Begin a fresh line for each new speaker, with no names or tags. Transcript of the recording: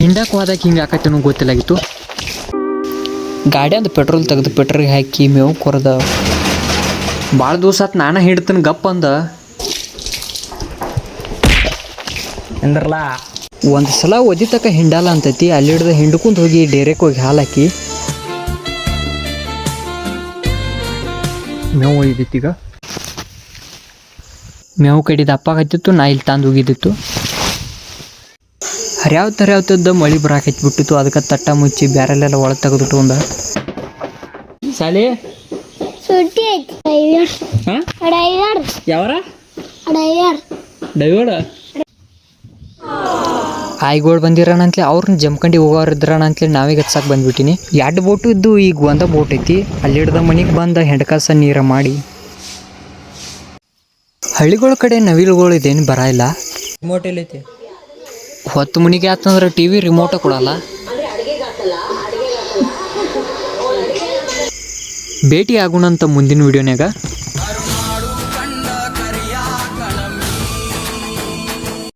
ಹಿಂಡಕ್ಕೆ ಹೋದಾಗ ಹಿಂಗೆ ಆಕತ್ತೇನೋ ಗೊತ್ತಿಲ್ಲಾಗಿತ್ತು. ಗಾಡಿ ಅಂತ ಪೆಟ್ರೋಲ್ ತೆಗೆದು ಪೆಟ್ರೋಲ್ಗೆ ಹಾಕಿ ಮೇವು ಕೊರದ ಭಾಳ ದಿವಸ ಆತು ನಾನು ಹಿಡ್ತೀನಿ ಗಪ್ ಅಂದ
ಅಂದ್ರಲ್ಲ
ಒಂದು ಸಲ ಒದಿ ತಕ ಹಿಂಡಲ್ಲ ಅಂತೈತಿ. ಅಲ್ಲಿ ಹಿಡ್ದು ಹಿಂಡ್ಕೊಂತ ಹೋಗಿ ಡೇರೆಗೆ ಹೋಗಿ ಹಾಲು ಹಾಕಿ ಮೇವು ಒಯ್ದಿತ್ತು. ಈಗ ಮೇವು ಕಡಿ ದಪ್ಪ ಹತ್ತಿತ್ತು. ನಾ ಇಲ್ಲಿ ತಂದು ಹೋಗಿದ್ದಿತ್ತು. ಹರಿಯಾವತ್ತದ್ದು ಮಳೆ ಬರಾಕೈತಿ ಬಿಟ್ಟಿತ್ತು. ಅದಕ್ಕೆ ತಟ್ಟ ಮುಚ್ಚಿ ಬ್ಯಾರೆಲ್ಲೆಲ್ಲ ಒಳಗೆ ತೆಗೆದುಟ್ಟು ಒಂದು ಸಾಲಿ
ಸುಟ್ಟಿ ಐತಿ.
ಹಾಂ
ಡ್ರೈವರ್
ಯಾವರ
ಡ್ರೈವರ್
ಡೈವರ್ಡ ಆಯ್ಗೋಳು ಬಂದಿರೋಣಂತಲೇ ಅವ್ರನ್ನ ಜಮ್ಕಂಡಿ ಹೋಗೋರು ಇದ್ರಣ ನಾವೀಗ ಹಚ್ಚಾಕೆ ಬಂದ್ಬಿಟ್ಟಿನಿ. 2 ಬೋಟು ಇದ್ದು ಈಗ ಒಂದ ಬೋಟ್ ಐತಿ. ಅಲ್ಲಿ ಹಿಡ್ದ ಮನೆಗೆ ಬಂದ ಹೆಂಡ್ಕಾಸ ನೀರ ಮಾಡಿ. ಹಳ್ಳಿಗಳ ಕಡೆ ನವಿಲುಗಳು ಇದೇನು ಬರ ಇಲ್ಲ.
ರಿಮೋಟ್ ಎಲ್ಲೈತಿ?
ಹೊತ್ತು ಮುನಿಗೆ ಆತಂದ್ರೆ TV ರಿಮೋಟ ಕೊಡಲ್ಲ. ಭೇಟಿ ಆಗೋಣಂತ ಮುಂದಿನ ವಿಡಿಯೋನ್ಯಾಗ.